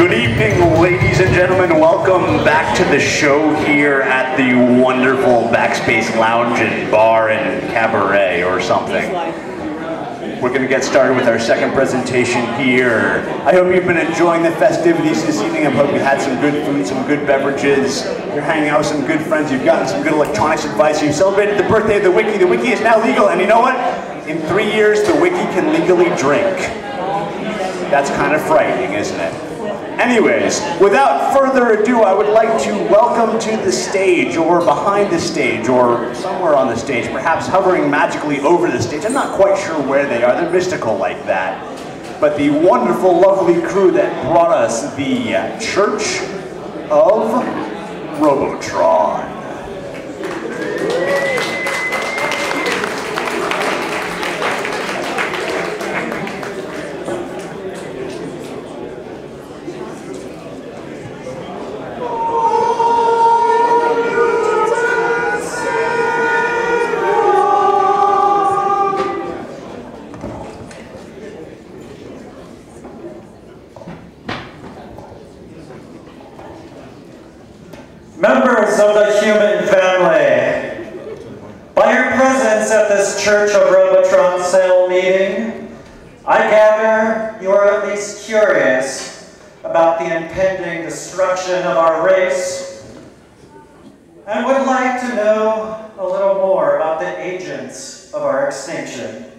Good evening, ladies and gentlemen. Welcome back to the show here at the wonderful Backspace Lounge and Bar and Cabaret or something. We're going to get started with our second presentation here. I hope you've been enjoying the festivities this evening. I hope you had some good food, some good beverages. You're hanging out with some good friends. You've gotten some good electronics advice. You've celebrated the birthday of the Wiki. The Wiki is now legal, and you know what? In 3 years, the Wiki can legally drink. That's kind of frightening, isn't it? Anyways, without further ado, I would like to welcome to the stage, or behind the stage, or somewhere on the stage, perhaps hovering magically over the stage. I'm not quite sure where they are. They're mystical like that. But the wonderful, lovely crew that brought us the Church of Robotron. Members of the human family, by your presence at this Church of Robotron sale meeting, I gather you are at least curious about the impending destruction of our race and would like to know a little more about the agents of our extinction,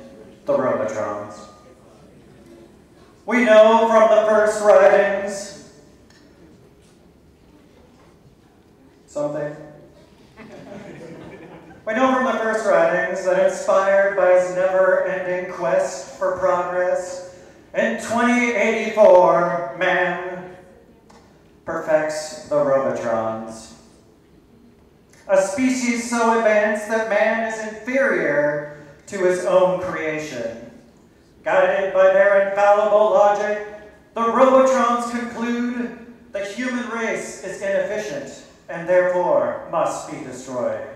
the Robotrons. We know from the first writings We know from the first writings that inspired by his never-ending quest for progress, in 2084, man perfects the Robotrons. A species so advanced that man is inferior to his own creation. Guided by their infallible logic, the Robotrons conclude the human race is inefficient and therefore must be destroyed.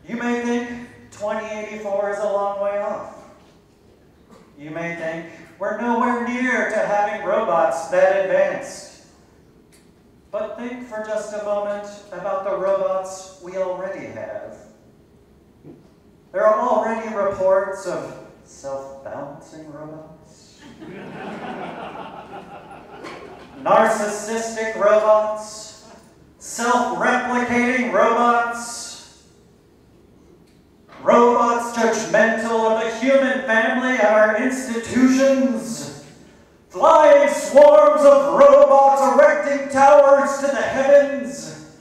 You may think 2084 is a long way off. You may think we're nowhere near to having robots that advanced. But think for just a moment about the robots we already have. There are already reports of self-balancing robots, narcissistic robots, self-replicating robots, robots judgmental of the human family and our institutions, flying swarms of robots erecting towers to the heavens,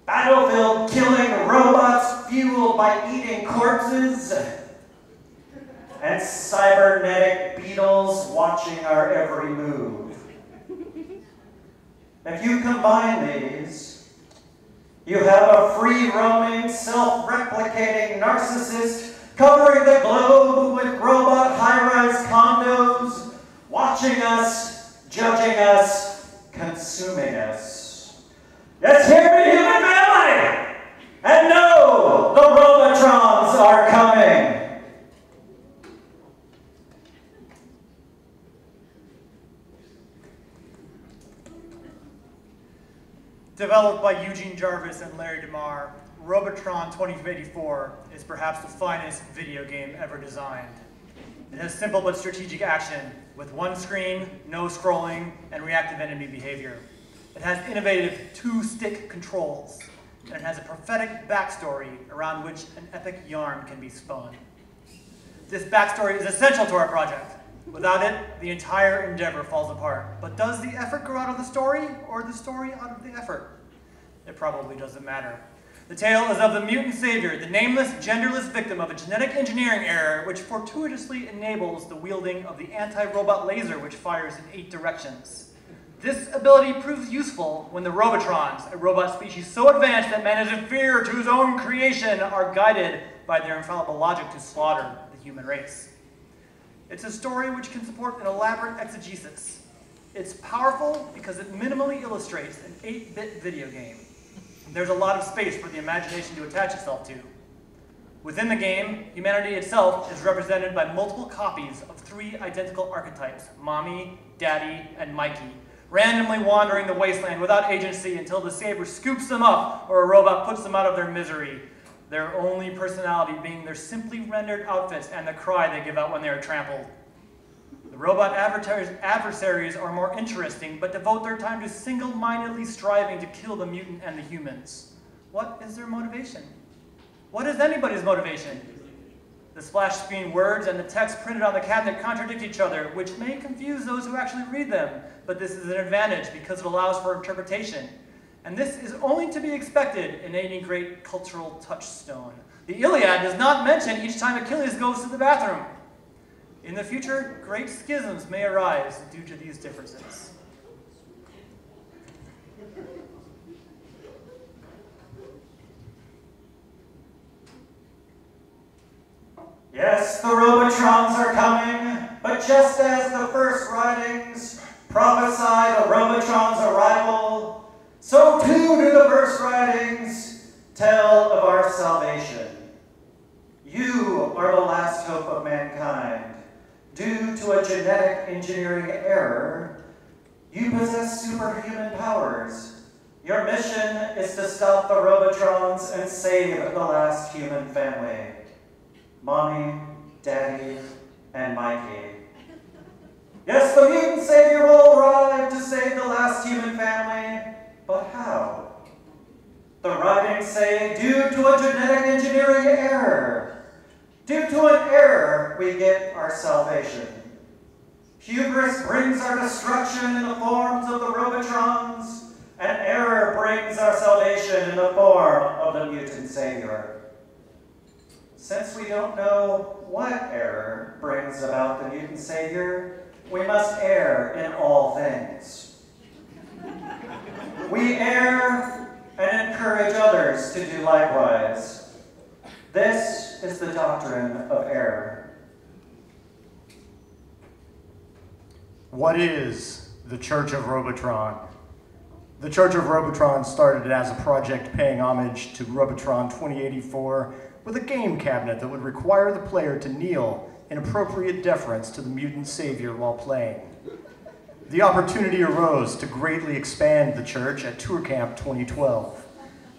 battlefield killing robots fueled by eating corpses, and cybernetic beetles watching our every move. If you combine these, you have a free-roaming, self-replicating narcissist covering the globe with robot high-rise condos, watching us, judging us, consuming us. Yes, hear me, human family! And know the Robotrons are coming! Developed by Eugene Jarvis and Larry DeMar, Robotron 2084 is perhaps the finest video game ever designed. It has simple but strategic action with one screen, no scrolling, and reactive enemy behavior. It has innovative two-stick controls, and it has a prophetic backstory around which an epic yarn can be spun. This backstory is essential to our project. Without it, the entire endeavor falls apart. But does the effort grow out of the story, or the story out of the effort? It probably doesn't matter. The tale is of the mutant savior, the nameless, genderless victim of a genetic engineering error which fortuitously enables the wielding of the anti-robot laser which fires in 8 directions. This ability proves useful when the Robotrons, a robot species so advanced that man is inferior to his own creation, are guided by their infallible logic to slaughter the human race. It's a story which can support an elaborate exegesis. It's powerful because it minimally illustrates an 8-bit video game. There's a lot of space for the imagination to attach itself to. Within the game, humanity itself is represented by multiple copies of 3 identical archetypes, Mommy, Daddy, and Mikey, randomly wandering the wasteland without agency until the Saber scoops them up or a robot puts them out of their misery, their only personality being their simply rendered outfits and the cry they give out when they are trampled. The robot adversaries are more interesting, but devote their time to single-mindedly striving to kill the mutant and the humans. What is their motivation? What is anybody's motivation? The splash screen words and the text printed on the cabinet contradict each other, which may confuse those who actually read them, but this is an advantage because it allows for interpretation. And this is only to be expected in any great cultural touchstone. The Iliad does not mention each time Achilles goes to the bathroom. In the future, great schisms may arise due to these differences. Yes, the Robotrons are coming, but just as the first writings prophesied of Robotron's arrival, so too do the first writings tell of our salvation. You are the last hope of mankind. Due to a genetic engineering error, you possess superhuman powers. Your mission is to stop the Robotrons and save the last human family. Mommy, Daddy, and Mikey. Yes, the mutant savior will arrive to save the last human family, but how? The writings say, due to a genetic engineering error. Due to an error, we get our salvation. Hubris brings our destruction in the forms of the Robotrons, and error brings our salvation in the form of the mutant savior. Since we don't know what error brings about the mutant savior, we must err in all things. We err and encourage others to do likewise. This is the doctrine of error. What is the Church of Robotron? The Church of Robotron started as a project paying homage to Robotron 2084 with a game cabinet that would require the player to kneel in appropriate deference to the mutant savior while playing. The opportunity arose to greatly expand the church at Tour Camp 2012.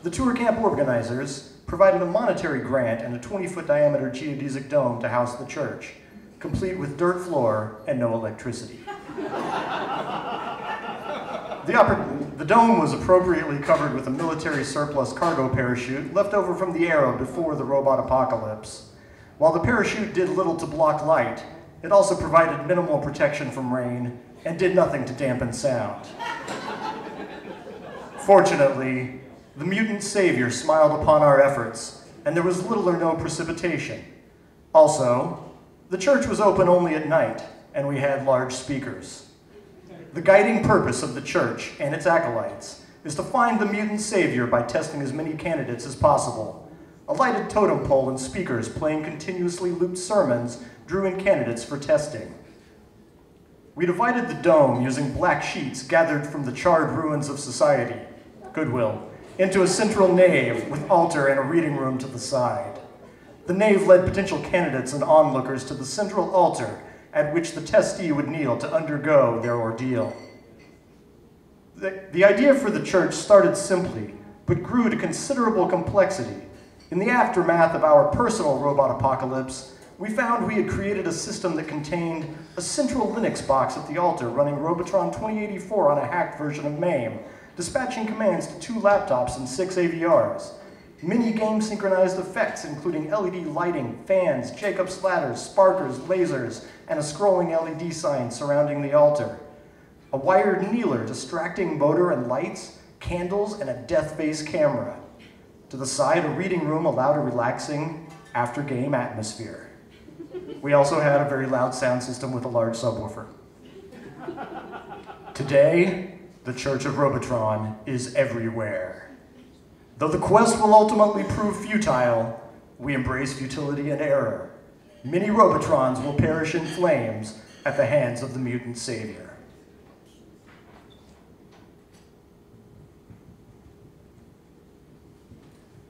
The Tour Camp organizers provided a monetary grant and a 20-foot diameter geodesic dome to house the church, complete with dirt floor and no electricity. The dome was appropriately covered with a military surplus cargo parachute left over from the era before the robot apocalypse. While the parachute did little to block light, it also provided minimal protection from rain and did nothing to dampen sound. Fortunately, the mutant savior smiled upon our efforts, and there was little or no precipitation. Also, the church was open only at night, and we had large speakers. The guiding purpose of the church and its acolytes is to find the mutant savior by testing as many candidates as possible. A lighted totem pole and speakers playing continuously looped sermons drew in candidates for testing. We divided the dome using black sheets gathered from the charred ruins of society, Goodwill, into a central nave with altar and a reading room to the side. The nave led potential candidates and onlookers to the central altar at which the testee would kneel to undergo their ordeal. The idea for the church started simply, but grew to considerable complexity. In the aftermath of our personal robot apocalypse, we found we had created a system that contained a central Linux box at the altar running Robotron 2084 on a hacked version of MAME, dispatching commands to 2 laptops and 6 AVRs. Many game-synchronized effects, including LED lighting, fans, Jacob's ladders, sparkers, lasers, and a scrolling LED sign surrounding the altar. A wired kneeler distracting motor and lights, candles, and a death-face camera. To the side, a reading room allowed a relaxing after-game atmosphere. We also had a very loud sound system with a large subwoofer. Today, the Church of Robotron is everywhere. Though the quest will ultimately prove futile, we embrace futility and error. Many Robotrons will perish in flames at the hands of the mutant savior.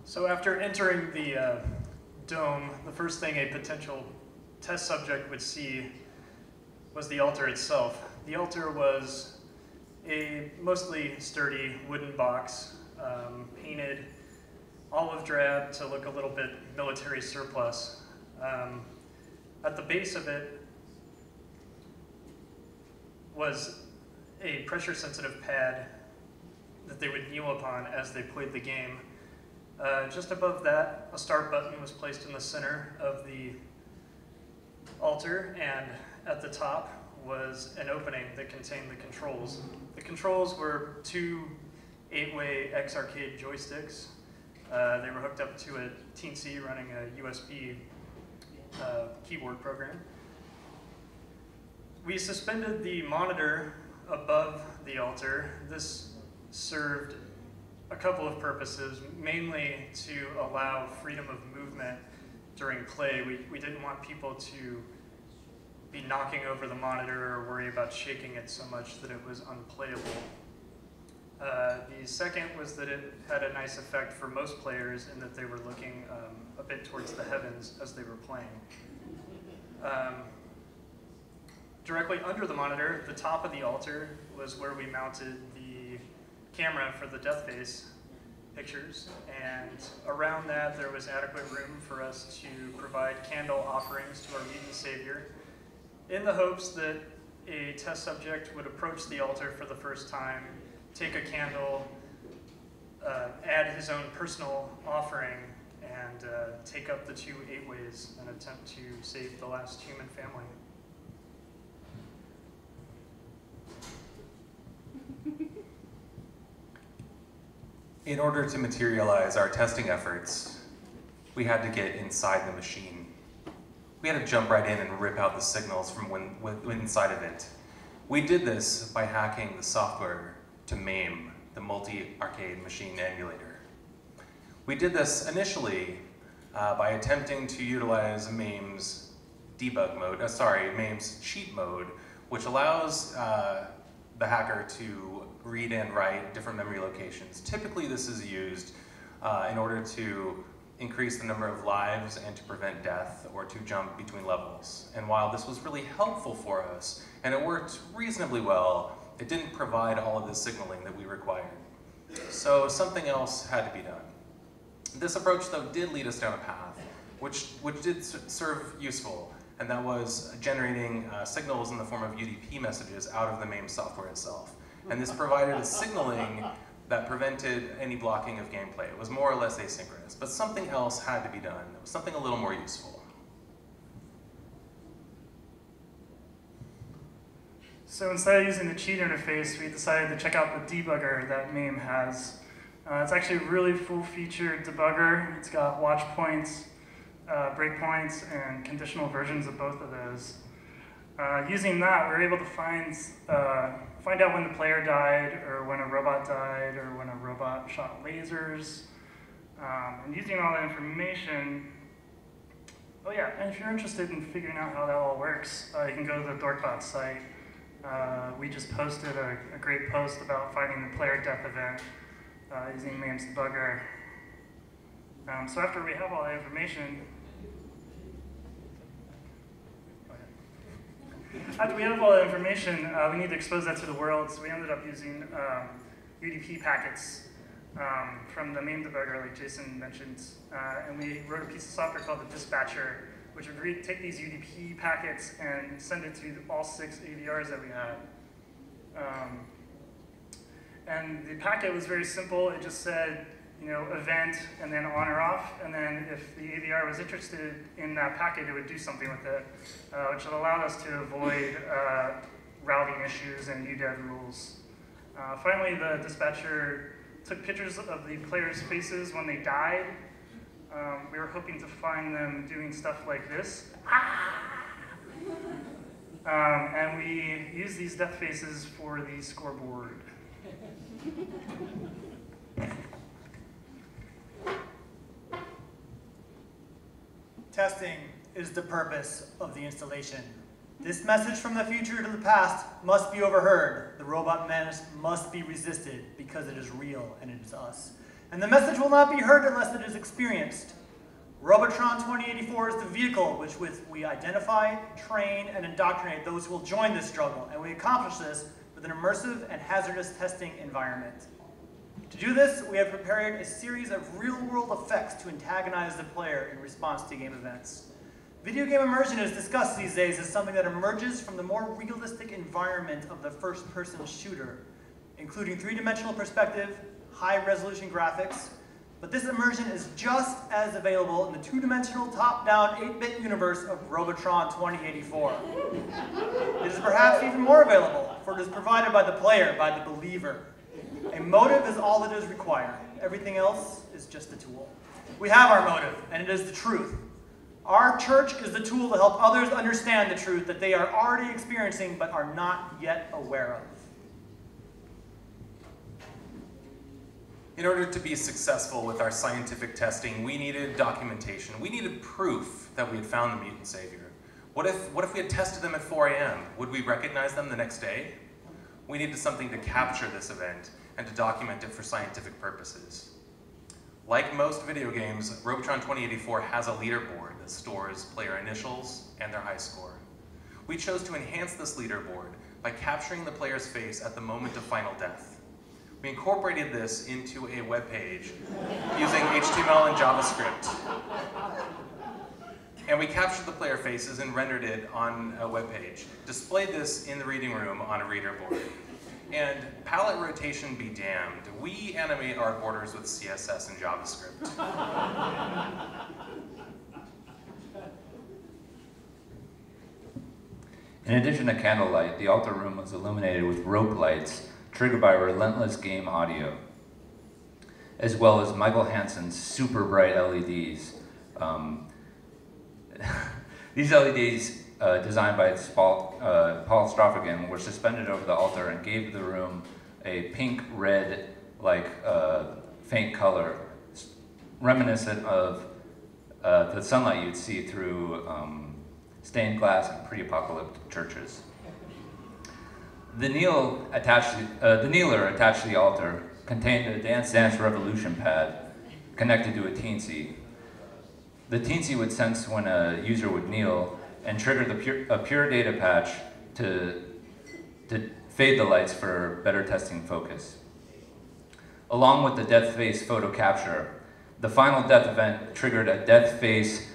So after entering the dome, the first thing a potential test subject would see was the altar itself. The altar was a mostly sturdy wooden box, painted olive drab to look a little bit military surplus. At the base of it was a pressure-sensitive pad that they would kneel upon as they played the game. Just above that, a start button was placed in the center of the altar, and at the top was an opening that contained the controls. The controls were two 8-way X-Arcade joysticks. They were hooked up to a Teensy running a USB keyboard program. We suspended the monitor above the altar. This served a couple of purposes, mainly to allow freedom of movement during play. We didn't want people to be knocking over the monitor or worry about shaking it so much that it was unplayable. The second was that it had a nice effect for most players in that they were looking a bit towards the heavens as they were playing. Directly under the monitor, the top of the altar, was where we mounted the camera for the death face pictures, and around that there was adequate room for us to provide candle offerings to our mutant savior, in the hopes that a test subject would approach the altar for the first time, take a candle, add his own personal offering, and take up the two 8-ways and attempt to save the last human family. In order to materialize our testing efforts, we had to get inside the machine. We had to jump right in and rip out the signals from inside of it. We did this by hacking the software to MAME, the multi-arcade machine emulator. We did this initially by attempting to utilize MAME's debug mode, MAME's cheat mode, which allows the hacker to read and write different memory locations. Typically this is used in order to increase the number of lives and to prevent death or to jump between levels. And while this was really helpful for us and it worked reasonably well, it didn't provide all of the signaling that we required. So something else had to be done. This approach though did lead us down a path which did serve useful, and that was generating signals in the form of UDP messages out of the MAME software itself. And this provided a signaling that prevented any blocking of gameplay. It was more or less asynchronous, but something else had to be done. It was something a little more useful. So instead of using the cheat interface, we decided to check out the debugger that MAME has. It's actually a really full-featured debugger. It's got watch points, breakpoints, and conditional versions of both of those. Using that, we were able to find out when the player died, or when a robot died, or when a robot shot lasers. And using all that information, oh yeah, and if you're interested in figuring out how that all works, you can go to the DorkBot site. We just posted a great post about finding the player death event using MAME's debugger. So after we have all that information, we need to expose that to the world, so we ended up using UDP packets from the MAME debugger, like Jason mentioned, and we wrote a piece of software called the dispatcher, which would take these UDP packets and send it to all 6 AVRs that we had. And the packet was very simple. It just said, event, and then on or off, and then if the AVR was interested in that packet, it would do something with it, which allowed us to avoid routing issues and UDEV rules. Finally, the dispatcher took pictures of the players' faces when they died. We were hoping to find them doing stuff like this. And we used these death faces for the scoreboard. Testing is the purpose of the installation. This message from the future to the past must be overheard. The robot menace must be resisted because it is real and it is us. And the message will not be heard unless it is experienced. Robotron 2084 is the vehicle which we identify, train, and indoctrinate those who will join this struggle, and we accomplish this with an immersive and hazardous testing environment. To do this, we have prepared a series of real-world effects to antagonize the player in response to game events. Video game immersion is discussed these days as something that emerges from the more realistic environment of the first-person shooter, including three-dimensional perspective, high-resolution graphics, but this immersion is just as available in the two-dimensional top-down 8-bit universe of Robotron 2084. It is perhaps even more available, for it is provided by the player, by the believer. A motive is all that is required. Everything else is just a tool. We have our motive, and it is the truth. Our church is the tool to help others understand the truth that they are already experiencing but are not yet aware of. In order to be successful with our scientific testing, we needed documentation. We needed proof that we had found the mutant savior. What if we had tested them at 4 a.m.? Would we recognize them the next day? We needed something to capture this event and to document it for scientific purposes. Like most video games, Robotron 2084 has a leaderboard that stores player initials and their high score. We chose to enhance this leaderboard by capturing the player's face at the moment of final death. We incorporated this into a web page using HTML and JavaScript. And we captured the player faces and rendered it on a web page. Displayed this in the reading room on a reader board. And palette rotation be damned, we animate our borders with CSS and JavaScript. In addition to candlelight, the altar room was illuminated with rope lights triggered by relentless game audio, as well as Michael Hansen's super bright LEDs. These LEDs, designed by Paul Stroffigan, were suspended over the altar and gave the room a pink-red, faint color, reminiscent of the sunlight you'd see through stained glass in pre-apocalyptic churches. The kneeler attached to the altar contained a Dance Dance Revolution pad connected to a teensy. The teensy would sense when a user would kneel and trigger a pure data patch to fade the lights for better testing focus. Along with the death face photo capture, the final death event triggered a death face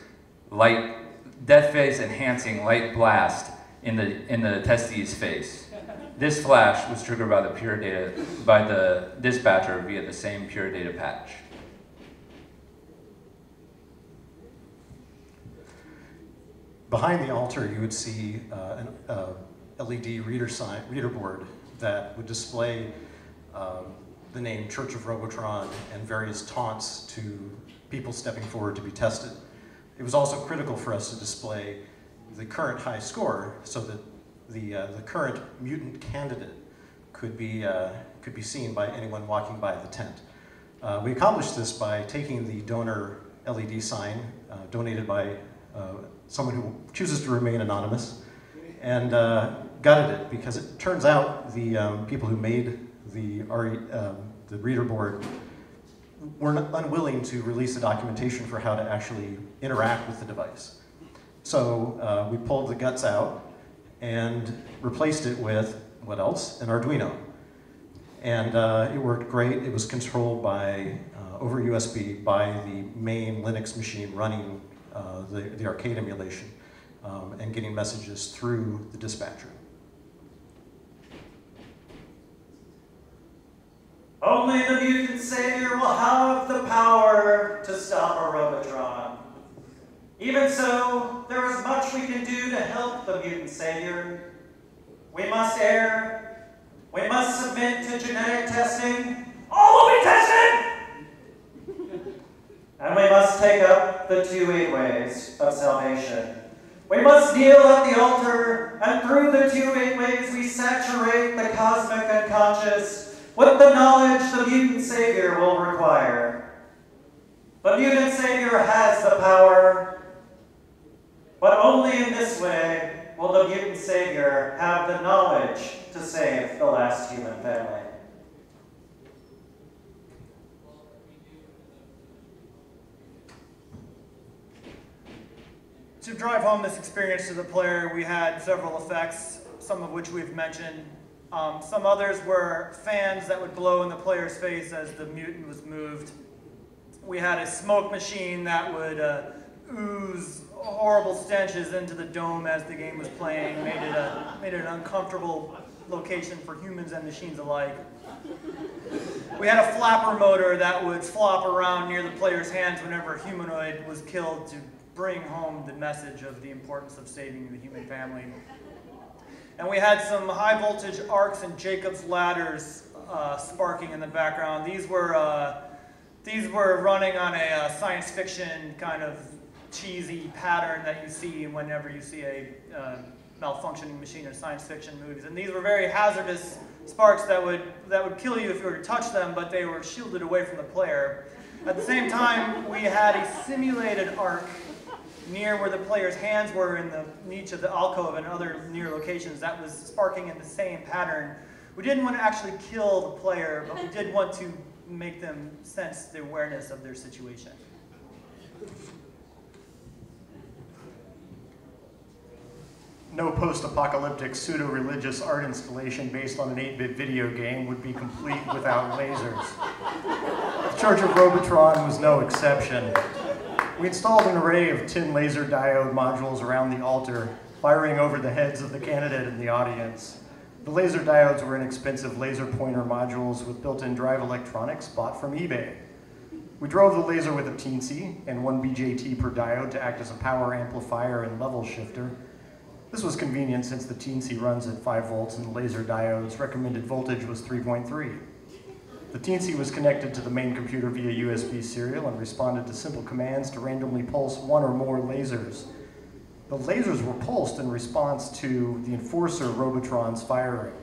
enhancing light blast in the testee's face. This flash was triggered by the dispatcher via the same pure data patch. Behind the altar, you would see an LED reader board that would display the name Church of Robotron and various taunts to people stepping forward to be tested. It was also critical for us to display the current high score so that the current mutant candidate could be seen by anyone walking by the tent. We accomplished this by taking the donor LED sign donated by someone who chooses to remain anonymous, and gutted it because it turns out the people who made the reader board were unwilling to release the documentation for how to actually interact with the device. So we pulled the guts out and replaced it with, what else? An Arduino. And it worked great. It was controlled by, over USB by the main Linux machine running the arcade emulation and getting messages through the dispatcher. Only the mutant savior will have the power to stop a Robotron. Even so, there is much we can do to help the mutant savior. We must err. We must submit to genetic testing. All will be tested! And we must take up the 2 ways of salvation. We must kneel at the altar, and through the 2 ways we saturate the cosmic unconscious with the knowledge the mutant savior will require. The mutant savior has the power, but only in this way will the mutant savior have the knowledge to save the last human family. To drive home this experience to the player, we had several effects, some of which we've mentioned. Some others were fans that would blow in the player's face as the mutant was moved. We had a smoke machine that would ooze horrible stenches into the dome as the game was playing, made it an uncomfortable location for humans and machines alike. We had a flapper motor that would flop around near the player's hands whenever a humanoid was killed to bring home the message of the importance of saving the human family. And we had some high voltage arcs and Jacob's ladders sparking in the background. These were running on a science fiction kind of cheesy pattern that you see whenever you see a malfunctioning machine in science fiction movies. And these were very hazardous sparks that would kill you if you were to touch them, but they were shielded away from the player. At the same time, we had a simulated arc near where the player's hands were in the niche of the alcove and other near locations that was sparking in the same pattern. We didn't want to actually kill the player, but we did want to make them sense the awareness of their situation. No post-apocalyptic pseudo-religious art installation based on an 8-bit video game would be complete without lasers. The Church of Robotron was no exception. We installed an array of tin laser diode modules around the altar, firing over the heads of the candidate and the audience. The laser diodes were inexpensive laser pointer modules with built-in drive electronics bought from eBay. We drove the laser with a teensy and 1 BJT per diode to act as a power amplifier and level shifter. This was convenient since the teensy runs at 5 volts and the laser diode's recommended voltage was 3.3. The teensy was connected to the main computer via USB serial and responded to simple commands to randomly pulse 1 or more lasers. The lasers were pulsed in response to the Enforcer Robotron's firing.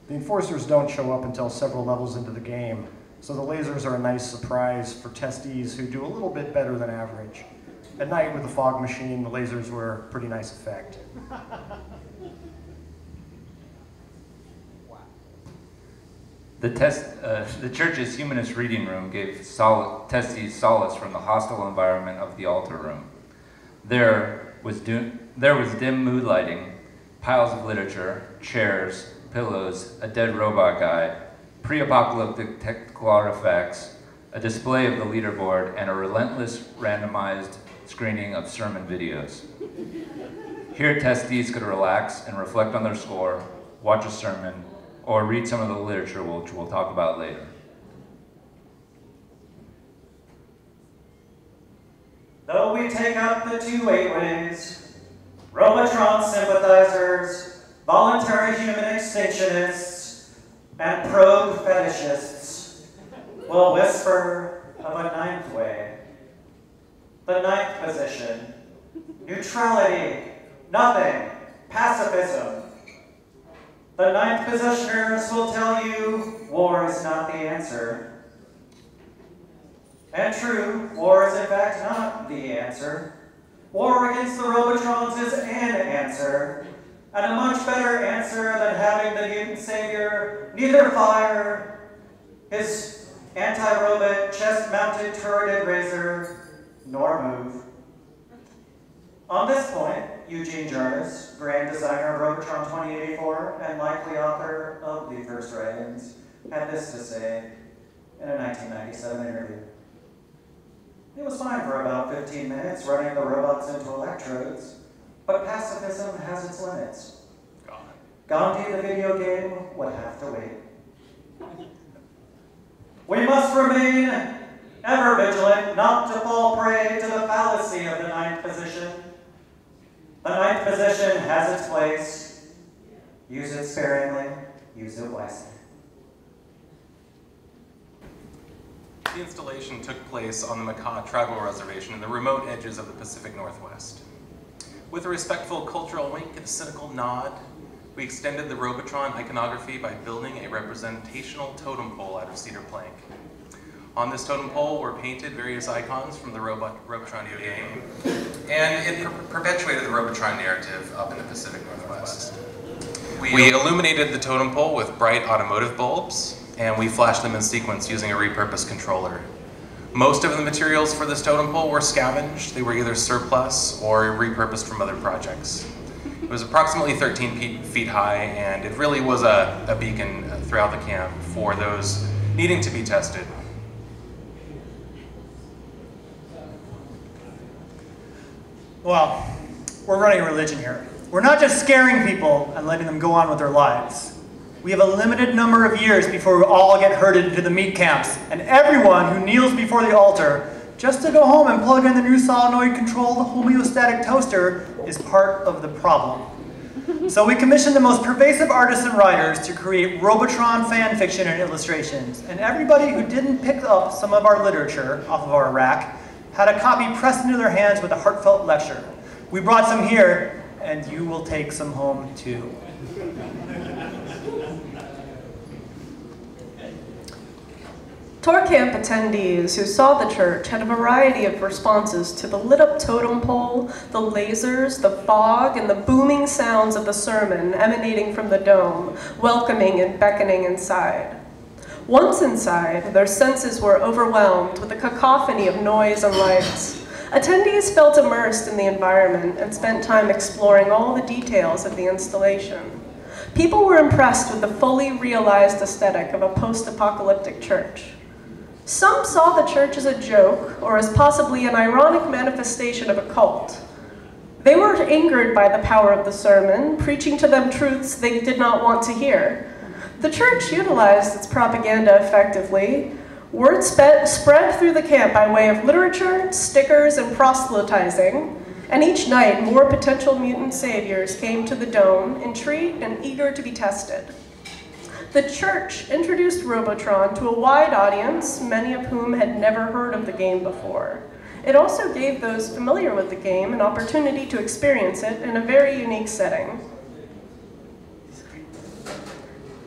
The Enforcers don't show up until several levels into the game, so the lasers are a nice surprise for testees who do a little bit better than average. At night with the fog machine, the lasers were a pretty nice effect. The church's humanist reading room gave testees solace from the hostile environment of the altar room. There was dim mood lighting, piles of literature, chairs, pillows, a dead robot guy, pre-apocalyptic technical artifacts, a display of the leaderboard, and a relentless randomized screening of sermon videos. Here, testees could relax and reflect on their score, watch a sermon, or read some of the literature, which we'll talk about later. Though we take up the 2 8-ways, Robotron sympathizers, voluntary human extinctionists, and probe fetishists will whisper of a 9th way. The 9th position, neutrality, nothing, pacifism. The 9th positioners will tell you war is not the answer. And true, war is in fact not the answer. War against the Robotrons is an answer, and a much better answer than having the mutant savior neither fire his anti-robot chest-mounted turreted razor nor move. On this point, Eugene Jarvis, grand designer of Robotron 2084 and likely author of the first writings, had this to say in a 1997 interview. It was fine for about 15 minutes running the robots into electrodes, but pacifism has its limits. Gandhi, the video game, would have to wait. We must remain ever vigilant not to fall prey to the fallacy of the 9th position. The 9th position has its place. Use it sparingly, use it wisely. The installation took place on the Makah tribal reservation in the remote edges of the Pacific Northwest. With a respectful cultural wink and a cynical nod, we extended the Robotron iconography by building a representational totem pole out of cedar plank. On this totem pole were painted various icons from the Robotron video game, and it perpetuated the Robotron narrative up in the Pacific Northwest. We illuminated the totem pole with bright automotive bulbs, and we flashed them in sequence using a repurposed controller. Most of the materials for this totem pole were scavenged. They were either surplus or repurposed from other projects. It was approximately 13 feet high, and it really was a beacon throughout the camp for those needing to be tested. Well, we're running a religion here. We're not just scaring people and letting them go on with their lives. We have a limited number of years before we all get herded into the meat camps, and everyone who kneels before the altar just to go home and plug in the new solenoid-controlled homeostatic toaster is part of the problem. So we commissioned the most pervasive artists and writers to create Robotron fan fiction and illustrations, and everybody who didn't pick up some of our literature off of our rack had a copy pressed into their hands with a heartfelt lecture. We brought some here, and you will take some home too. Tour camp attendees who saw the church had a variety of responses to the lit-up totem pole, the lasers, the fog, and the booming sounds of the sermon emanating from the dome, welcoming and beckoning inside. Once inside, their senses were overwhelmed with a cacophony of noise and lights. Attendees felt immersed in the environment and spent time exploring all the details of the installation. People were impressed with the fully realized aesthetic of a post-apocalyptic church. Some saw the church as a joke or as possibly an ironic manifestation of a cult. They were angered by the power of the sermon, preaching to them truths they did not want to hear. The church utilized its propaganda effectively. Word spread through the camp by way of literature, stickers, and proselytizing, and each night more potential mutant saviors came to the dome, intrigued and eager to be tested. The church introduced Robotron to a wide audience, many of whom had never heard of the game before. It also gave those familiar with the game an opportunity to experience it in a very unique setting.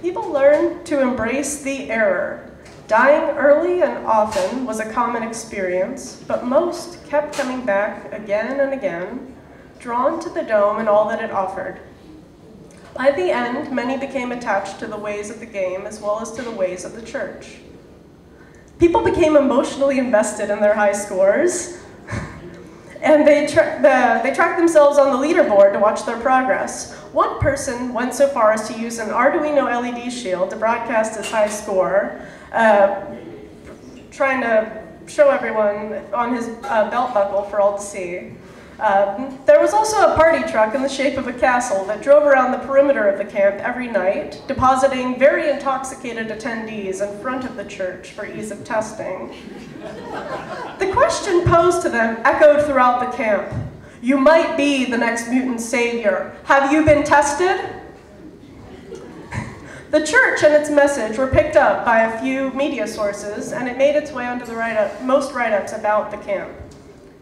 People learned to embrace the error. Dying early and often was a common experience, but most kept coming back again and again, drawn to the dome and all that it offered. By the end, many became attached to the ways of the game as well as to the ways of the church. People became emotionally invested in their high scores, and they tracked themselves on the leaderboard to watch their progress. One person went so far as to use an Arduino LED shield to broadcast his high score, trying to show everyone on his belt buckle for all to see. There was also a party truck in the shape of a castle that drove around the perimeter of the camp every night, depositing very intoxicated attendees in front of the church for ease of testing. The question posed to them echoed throughout the camp. You might be the next mutant savior. Have you been tested? The church and its message were picked up by a few media sources, and it made its way onto the most write-ups about the camp.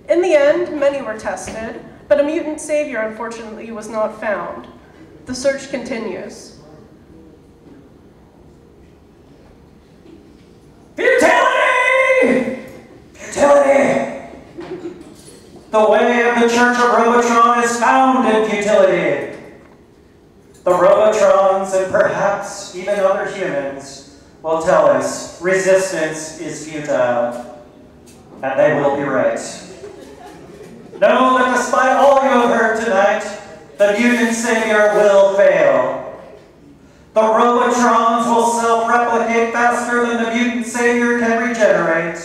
In the end, many were tested, but a mutant savior, unfortunately, was not found. The search continues. Futility! Futility! The way of the Church of Robotron is found in futility. The Robotrons, and perhaps even other humans, will tell us resistance is futile, and they will be right. Know that despite all you have heard tonight, the mutant savior will fail. The Robotrons will self-replicate faster than the mutant savior can regenerate.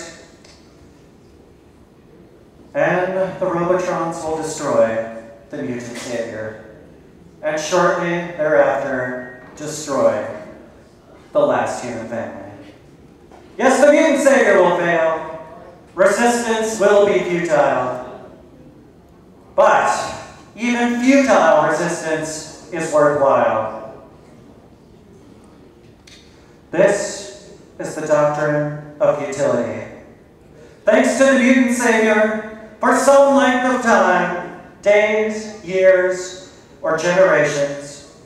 And the Robotrons will destroy the mutant savior. And shortly thereafter, destroy the last human family. Yes, the mutant savior will fail. Resistance will be futile. But even futile resistance is worthwhile. This is the doctrine of futility. Thanks to the mutant savior, for some length of time, days, years, or generations,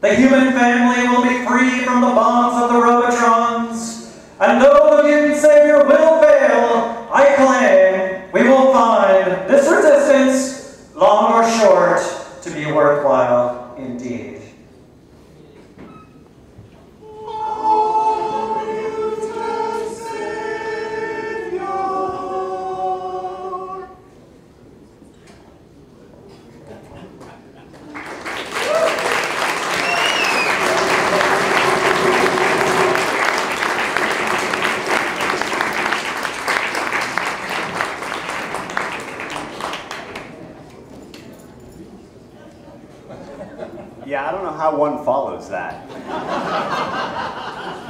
the human family will be free from the bonds of the Robotrons, and though the mutant savior will fail, I claim we will find this resistance, long or short, to be worthwhile indeed. Oh, mutant savior. know how one follows that.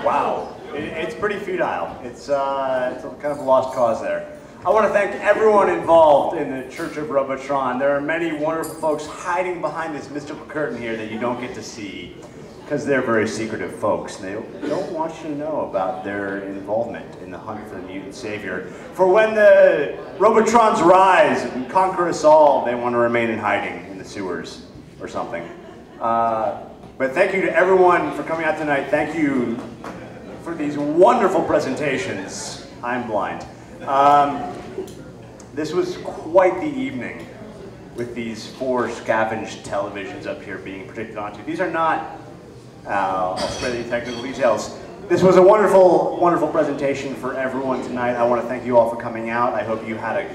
Wow, it's pretty futile. It's a kind of a lost cause there. I want to thank everyone involved in the Church of Robotron. There are many wonderful folks hiding behind this mystical curtain here that you don't get to see because they're very secretive folks. They don't want you to know about their involvement in the hunt for the mutant savior. For when the Robotrons rise and conquer us all, they want to remain in hiding in the sewers or something. But thank you to everyone for coming out tonight. Thank you for these wonderful presentations. I'm blind. This was quite the evening with these 4 scavenged televisions up here being projected onto. These are not, I'll spare the technical details. This was a wonderful, wonderful presentation for everyone tonight. I want to thank you all for coming out. I hope you had a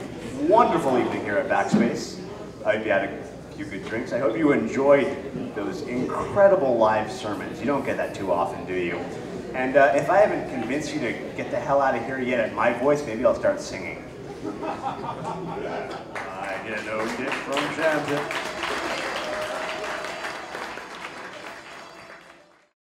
wonderful evening here at Backspace. I hope you had a few good drinks. I hope you enjoyed those incredible live sermons. You don't get that too often, do you? And if I haven't convinced you to get the hell out of here yet at my voice, maybe I'll start singing. I get no tip from Champion.